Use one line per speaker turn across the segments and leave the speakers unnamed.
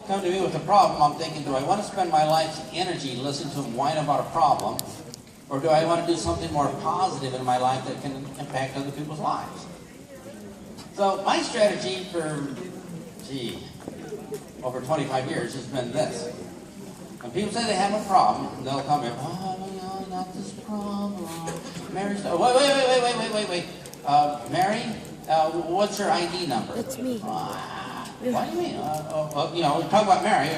come to me with a problem, I'm thinking, do I want to spend my life's energy listening to them whine about a problem, or do I want to do something more positive in my life that can impact other people's lives? So my strategy for, over 25 years has been this. When people say they have a problem, they'll come here, oh, no, not this problem. Mary's, wait. Mary, what's her ID number?
That's me.
What do you mean? We talk about Mary,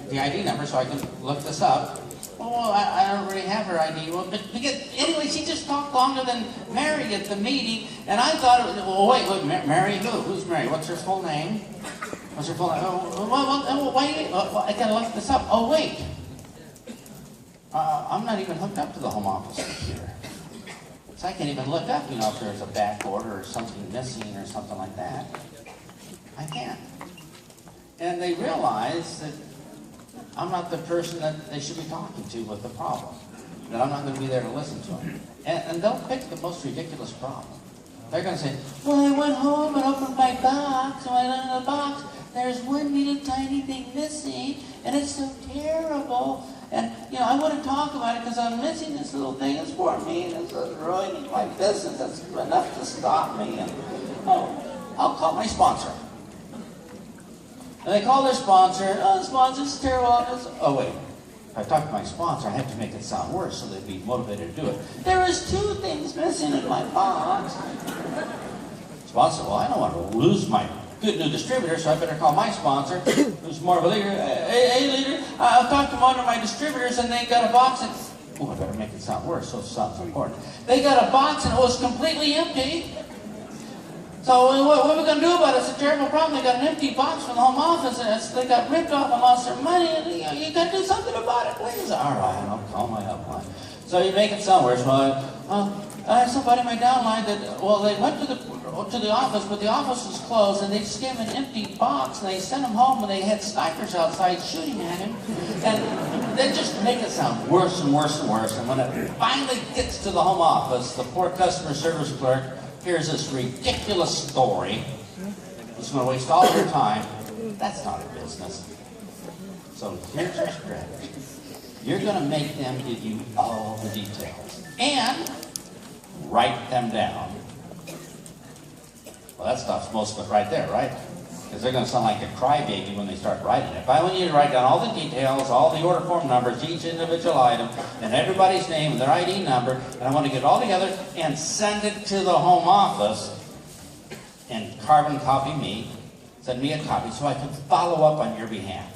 the ID number, so I can look this up. Well, I don't really have her ID. Well, but anyway, she just talked longer than Mary at the meeting, and I thought, wait, Mary who? Who's Mary? What's her full name? What's her full name? I gotta look this up. Oh, wait. I'm not even hooked up to the home office computer. So I can't even look up, if there's a back order or something missing or something like that. I can't. And they realize that I'm not the person that they should be talking to with the problem. That I'm not going to be there to listen to them. And they'll pick the most ridiculous problem. They're going to say, well, I went home and opened my box, and I went in the box, there's one little tiny thing missing, and it's so terrible. And, I want to talk about it because I'm missing this little thing. It's for me, and it's ruining my business. That's enough to stop me. And, I'll call my sponsor. And they call their sponsor. Oh, the sponsor's terrible. Oh, wait. If I talk to my sponsor, I have to make it sound worse so they'd be motivated to do it. There is 2 things missing in my box. Sponsor, well, I don't want to lose my good new distributor, so I better call my sponsor, who's more of a leader. Hey, leader, I've talked to one of my distributors, and they got a box and... Oh, I better make it sound worse, so it sounds important. They got a box, and it was completely empty. So what are we going to do about it? It's a terrible problem. They got an empty box from the home office, and they got ripped off and lost their money, and you got to do something about it, please. All right, I'll call my helpline. So you make it sound worse. Well, I have somebody in my downline that, they went to the office, but the office was closed, and they just gave him an empty box, and they sent him home, and they had snipers outside shooting at him, and they just make it sound worse and worse and worse. And when it finally gets to the home office, the poor customer service clerk here's this ridiculous story. It's going to waste all of your time. That's not a business. So here's your strategy. You're going to make them give you all the details and write them down. Well, that stuff's most of it right there, right? Because they're going to sound like a crybaby when they start writing it. But I want you to write down all the details, all the order form numbers, each individual item, and everybody's name and their ID number, and I want to get it all together and send it to the home office and carbon copy me, send me a copy so I can follow up on your behalf.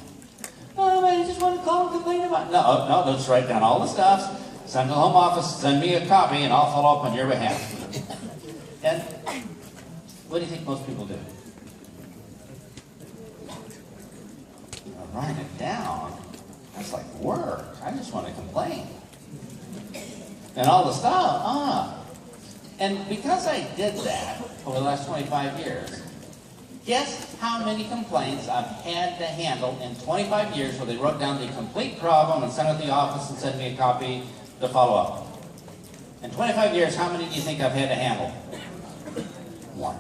Oh, I just want to call and complain about it. No, let's write down all the stuff, send it to the home office, send me a copy, and I'll follow up on your behalf. And what do you think most people do? Write it down. That's like work. I just want to complain. And all the stuff. And because I did that over the last 25 years, guess how many complaints I've had to handle in 25 years where they wrote down the complete problem and sent it to the office and sent me a copy to follow up. In 25 years, how many do you think I've had to handle? 1.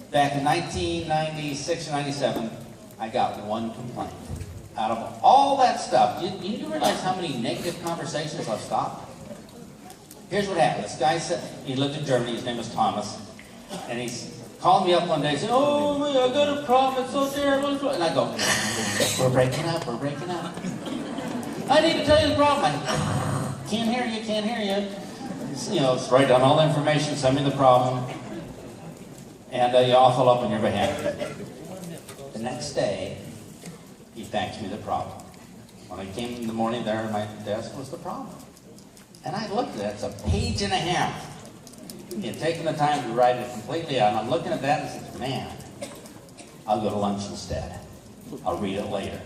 Back in 1996 or 97, I got 1 complaint. Out of all that stuff, you realize how many negative conversations I've stopped? Here's what happened. This guy said, he lived in Germany, his name was Thomas, and he's called me up one day and said, oh, I got a problem, it's so terrible. And I go, we're breaking up. I need to tell you the problem. I can't hear you. It's write down all the information, send me the problem, and I'll follow up on your behalf. The next day, he faxed me the problem. When I came in the morning there at my desk was the problem. And I looked at it, it's a page and a half. He had taken the time to write it completely out, and I'm looking at that and said, man, I'll go to lunch instead. I'll read it later.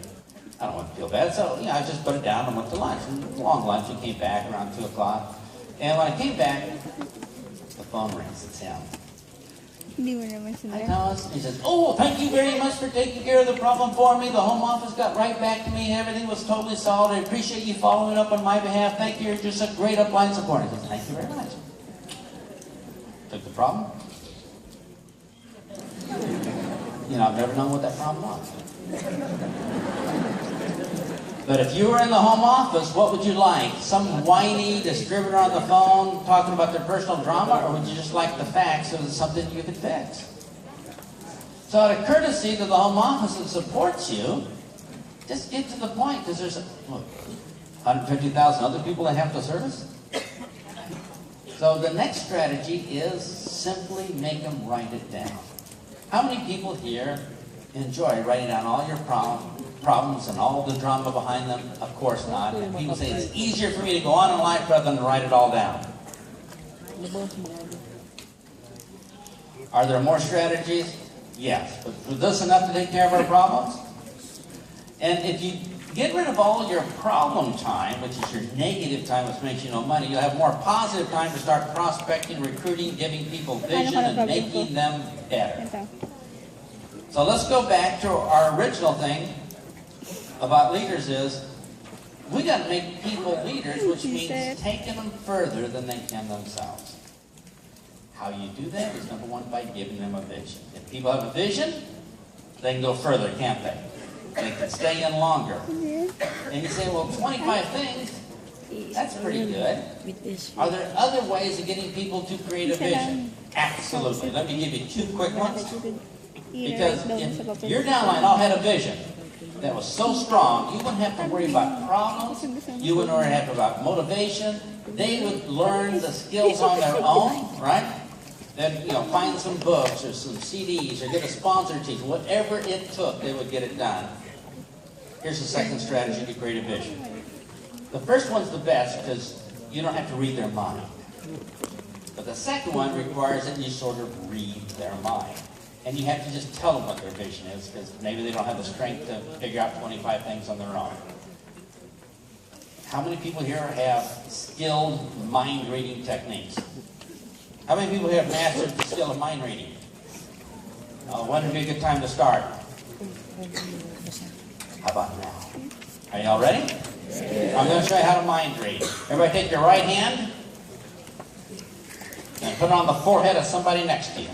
I don't want to feel bad, so I just put it down and went to lunch. And long lunch, he came back around 2 o'clock. And when I came back, the phone rings, it's him. Hi, Thomas. He says, oh, thank you very much for taking care of the problem for me. The home office got right back to me. Everything was totally solid. I appreciate you following up on my behalf. Thank you. You're just a great upline supporter. He says, thank you very much. Took the problem. I've never known what that problem was. But if you were in the home office, what would you like? Some whiny distributor on the phone talking about their personal drama, or would you just like the facts so it's something you could fix? So out of courtesy to the home office that supports you, just get to the point, because there's 150,000 other people that have to service. So the next strategy is simply make them write it down. How many people here enjoy writing down all your problems and all the drama behind them? Of course not. And people say it's easier for me to go on in life rather than to write it all down. Are there more strategies? Yes. But is this enough to take care of our problems? And if you get rid of all your problem time, which is your negative time, which makes you no money, you'll have more positive time to start prospecting, recruiting, giving people vision, and making them better. So let's go back to our original thing about leaders is, we got to make people leaders, which means taking them further than they can themselves. How you do that is, number one, by giving them a vision. If people have a vision, they can go further, can't they? They can stay in longer. And you say, well, 25 things, that's pretty good. Are there other ways of getting people to create a vision? Absolutely. Let me give you two quick ones. Because if your downline all had a vision that was so strong, you wouldn't have to worry about problems, you wouldn't worry about motivation. They would learn the skills on their own, right? They'd find some books or some CDs or get a sponsor team. Whatever it took, they would get it done. Here's the second strategy to create a vision. The first one's the best because you don't have to read their mind. But the second one requires that you sort of read their mind. And you have to just tell them what their vision is, because maybe they don't have the strength to figure out 25 things on their own. How many people here have skilled mind-reading techniques? How many people here have mastered the skill of mind reading? When would be a good time to start? How about now? Are y'all ready? I'm going to show you how to mind read. Everybody take your right hand and put it on the forehead of somebody next to you.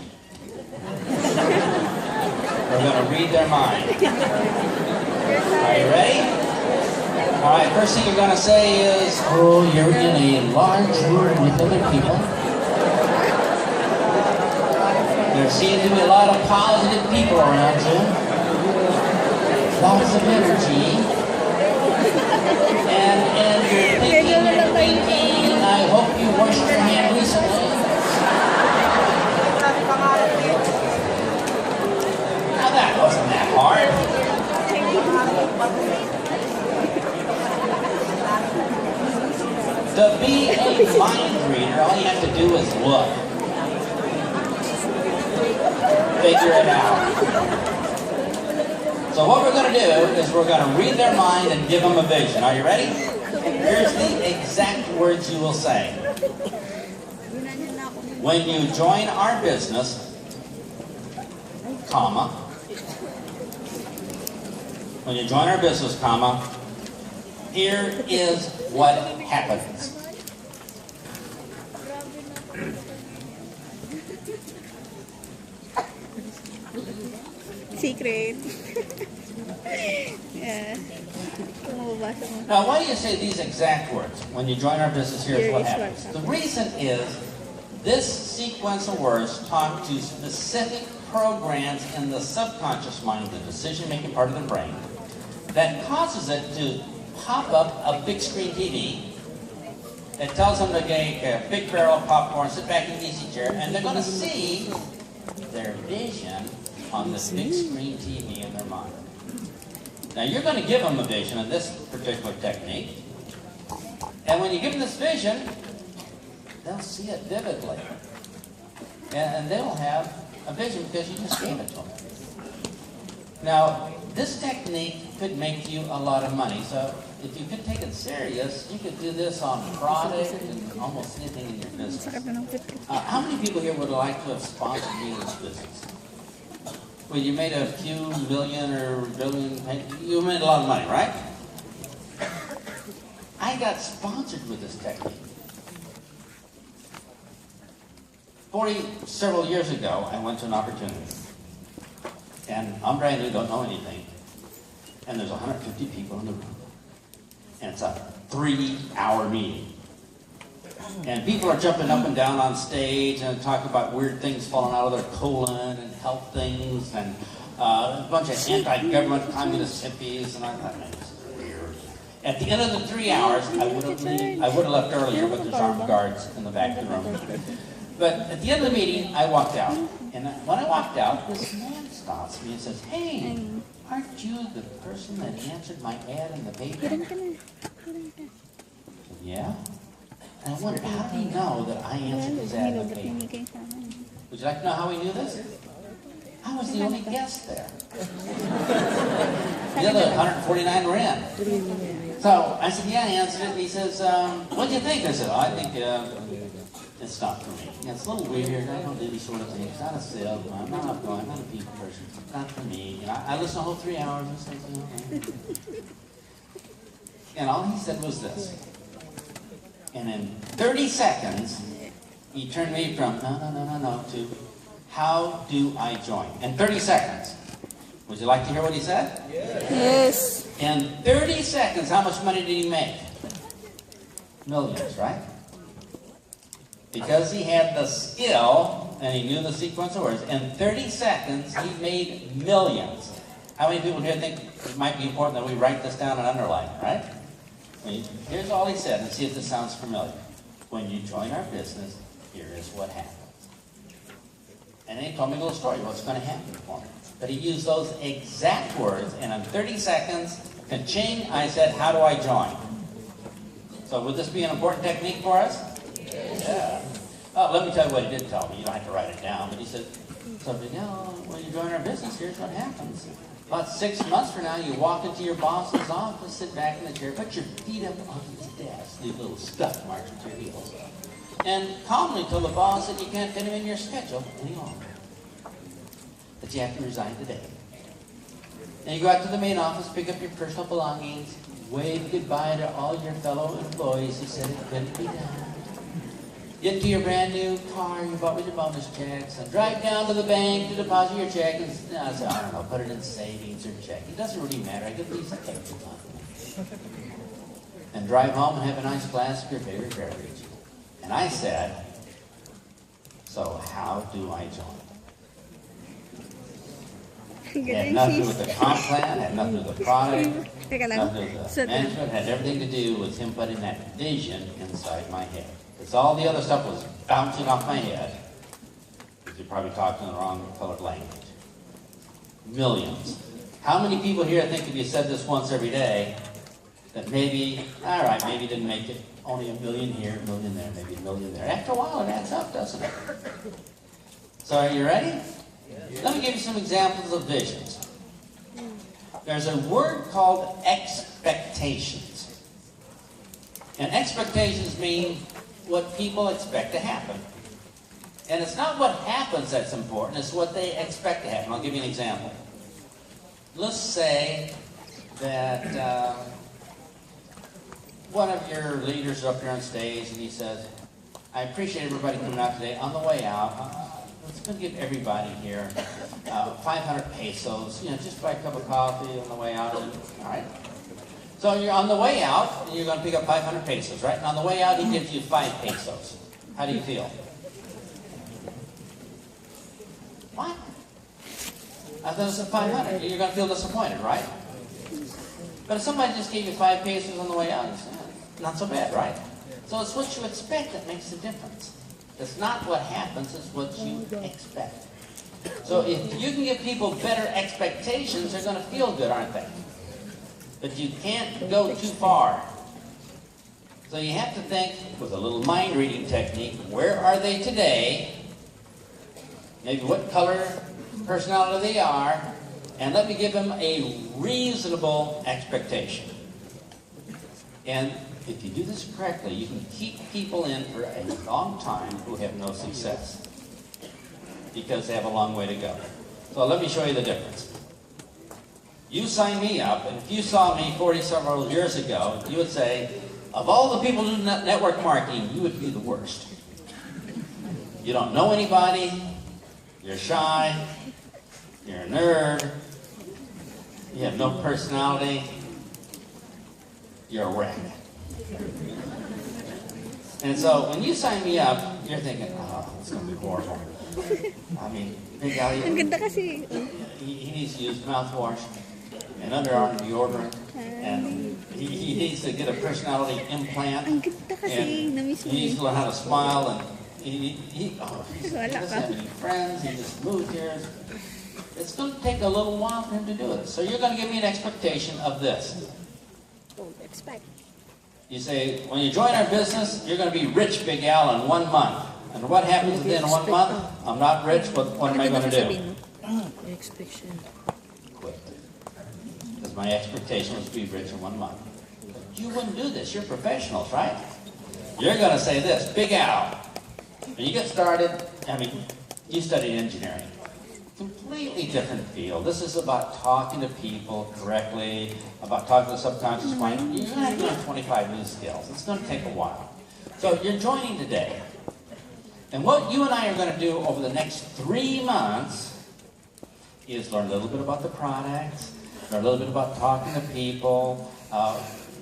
We're going to read their mind. Are you ready? All right, first thing you're going to say is, oh, you're in a large room with other people. There seems to be a lot of positive people around you. Lots of energy. And you're thinking, and I hope you washed your hand recently. Now that wasn't that hard. To be a mind reader, all you have to do is look. Figure it out. So what we're going to do is we're going to read their mind and give them a vision. Are you ready? Here's the exact words you will say. When you join our business, comma, when you join our business, comma, here is what happens.
Secret. Yeah.
Now, why do you say these exact words? When you join our business, here's what happens. The reason is this sequence of words talk to specific programs in the subconscious mind, the decision-making part of the brain, that causes it to pop up a big screen TV. It tells them to get a big barrel of popcorn, sit back in the easy chair, and they're going to see their vision on this big screen TV in their mind. Now you're going to give them a vision in this particular technique, and when you give them this vision, they'll see it vividly, and they'll have a vision because you just gave it to them. Now this technique could make you a lot of money, so if you could take it serious, you could do this on product and almost anything in your business. How many people here would like to have sponsored me in this business? Well, you made a few million or billion, you made a lot of money, right? I got sponsored with this technique. Several years ago, I went to an opportunity. And I'm brand new, don't know anything. And there's 150 people in the room. And it's a 3-hour meeting. And people are jumping up and down on stage and talking about weird things falling out of their colon and health things and a bunch of anti-government communist hippies. And I thought, man, this is weird. At the end of the 3 hours, I would have left earlier, but there's armed guards in the back of the room. But at the end of the meeting, I walked out. And when I walked out, this man stops me and says, "Hey, aren't you the person that answered my ad in the paper?" I said, "Yeah." And I wondered, how did he know that I answered his ad in the paper? Would you like to know how he knew this? I was the only guest there. The other 149 were in. So I said, "Yeah," I answered it. And he says, "What do you think?" I said, "I think it's not for me. It's a little weird. I don't do these sort of things. It's not a salesman. I'm not outgoing. I'm not a people person. It's not for me. You know, I listened the whole 3 hours." And said, and all he said was this. And in 30 seconds, he turned me from no to how do I join? In 30 seconds. Would you like to hear what he said?
Yes.
In 30 seconds, how much money did he make? Millions, right? Because he had the skill and he knew the sequence of words. In 30 seconds, he made millions. How many people here think it might be important that we write this down and underline it, right? Here's all he said, and see if this sounds familiar. "When you join our business, here is what happens." And then he told me a little story of what's going to happen for me. But he used those exact words, and in 30 seconds, ka-ching, I said, "How do I join?" So would this be an important technique for us? Yeah. Oh, let me tell you what he did tell me. You don't have to write it down. But he said, "When you join our business, here's what happens. About 6 months from now, you walk into your boss's office, sit back in the chair, put your feet up on his desk, leave little scuff marks with your heels, and calmly tell the boss that you can't fit him in your schedule any longer, that you have to resign today. And you go out to the main office, pick up your personal belongings, wave goodbye to all your fellow employees who said it couldn't be done. Get to your brand new car you bought with your bonus checks, and drive down to the bank to deposit your check, and I don't know, put it in savings or check. It doesn't really matter. I get these checks on. And drive home and have a nice glass of your favorite beverage." And I said, "So how do I join?" It had nothing to do with the comp plan, had nothing to do with the product, nothing to do with the management, had everything to do with him putting that vision inside my head. Because all the other stuff was bouncing off my head. Because you're probably talking the wrong colored language. Millions. How many people here think if you said this once every day, that maybe, all right, maybe didn't make it, only a million here, a million there, maybe a million there. After a while, it adds up, doesn't it? So are you ready? Let me give you some examples of visions. There's a word called expectations. And expectations mean what people expect to happen. And it's not what happens that's important, it's what they expect to happen. I'll give you an example. Let's say that one of your leaders is up here on stage and he says, "I appreciate everybody coming out today. On the way out, let's go give everybody here 500 pesos, just buy a cup of coffee on the way out." And, all right. So you're on the way out, and you're going to pick up 500 pesos, right? And on the way out, he gives you 5 pesos. How do you feel? What? I thought it was 500. You're going to feel disappointed, right? But if somebody just gave you 5 pesos on the way out, it's not so bad, right? So it's what you expect that makes the difference. It's not what happens, it's what you expect. So if you can give people better expectations, they're going to feel good, aren't they? But you can't go too far. So you have to think, with a little mind-reading technique, where are they today? Maybe what color, personality they are, and let me give them a reasonable expectation. And if you do this correctly, you can keep people in for a long time who have no success, because they have a long way to go. So let me show you the difference. You sign me up, and if you saw me 40 several years ago, you would say, of all the people who do network marketing, you would be the worst. You don't know anybody, you're shy, You're a nerd. You have no personality. You're a wreck. And so when you sign me up, you're thinking, oh, it's going to be horrible. I mean, big guy, he needs to use mouthwash and underarm deodorant, and he needs to get a personality implant, and he needs to learn how to smile, and he doesn't have any friends, he just moved here. It's going to take a little while for him to do it. So you're going to give me an expectation of this. You say, when you join our business, you're going to be rich, Big Al, in 1 month. And what happens within 1 month? I'm not rich, what am I going to do? Quit. Because my expectation was to be rich in 1 month. You wouldn't do this. You're professionals, right? You're going to say this, Big Al. When you get started, I mean, you studied engineering. Completely different field. This is about talking to people correctly, about talking to the subconscious mind. You're going to have to learn 25 new skills. It's going to take a while. So you're joining today. And what you and I are going to do over the next 3 months is learn a little bit about the products, learn a little bit about talking to people,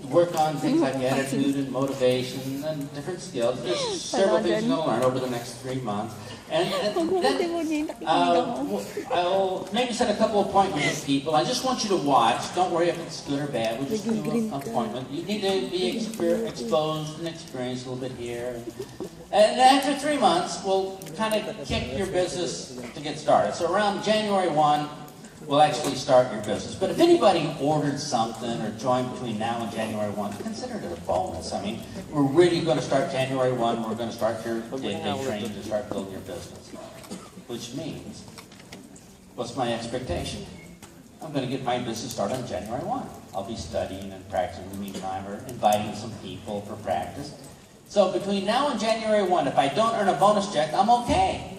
work on things like attitude and motivation and different skills. There's several things you're going to learn over the next 3 months. And then I'll maybe set a couple of appointments with people. I just want you to watch. Don't worry if it's good or bad. We'll just do an appointment. You need to be exposed and experienced a little bit here. And after 3 months, we'll kind of kick your business to get started. So around January 1, we'll actually start your business. But if anybody ordered something or joined between now and January 1, consider it a bonus. I mean, we're really going to start January 1. We're going to start your day-to-day training to start building your business. Which means, what's my expectation? I'm going to get my business started on January 1. I'll be studying and practicing in the meantime or inviting some people for practice. So between now and January 1, if I don't earn a bonus check, I'm okay.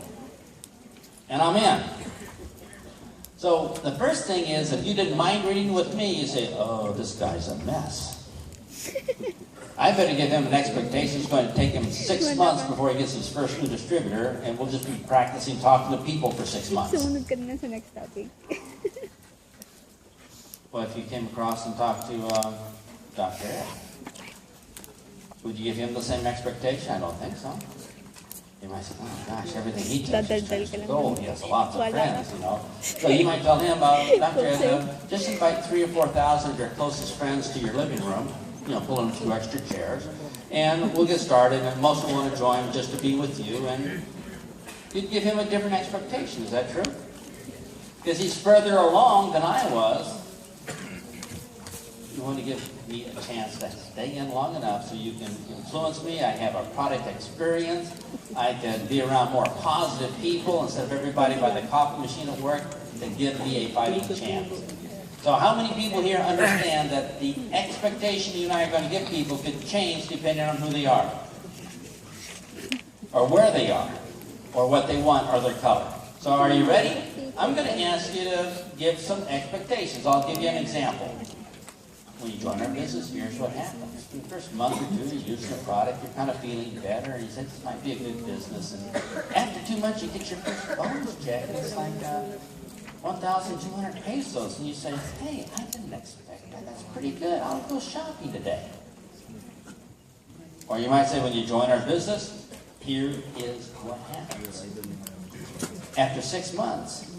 And I'm in. So the first thing is, if you didn't mind reading with me, you say, oh, this guy's a mess. I better give him an expectation. It's going to take him 6 months before he gets his first new distributor, and we'll just be practicing talking to people for 6 months. Well, if you came across and talked to Dr. Ed, would you give him the same expectation? I don't think so. You might say, oh gosh, everything he touches turns to gold. He has lots of friends, you know. So you might tell him, Dr. Ed, just invite 3,000 or 4,000 of your closest friends to your living room, you know, pull in a few extra chairs, and we'll get started, and most will want to join just to be with you, and you'd give him a different expectation. Is that true? Because he's further along than I was. You want to give me a chance to stay in long enough so you can influence me. I have a product experience. I can be around more positive people instead of everybody by the coffee machine at work to give me a fighting chance. So how many people here understand that the expectation you and I are going to give people could change depending on who they are, or where they are, or what they want, or their color? So are you ready? I'm going to ask you to give some expectations. I'll give you an example. When you join our business, here's what happens. In the first month or two, you're using the product, you're kind of feeling better, and you say, this might be a good business. And after 2 months, you get your first bonus check, and it's like 1,200 pesos. And you say, hey, I didn't expect that. That's pretty good. I'll go shopping today. Or you might say, when you join our business, here is what happens. After 6 months,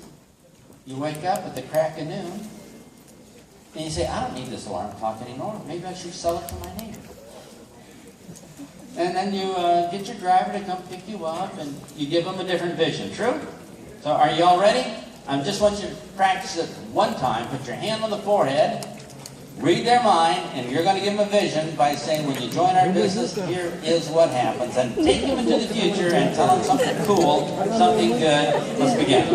you wake up at the crack of noon, and you say, I don't need this alarm clock anymore. Maybe I should sell it to my neighbor. And then you get your driver to come pick you up, and you give them a different vision. True? So are you all ready? I just want you to practice it one time. Put your hand on the forehead, read their mind, and you're going to give them a vision by saying, when you join our business, here is what happens. And take them into the future and tell them something cool, something good. Let's begin.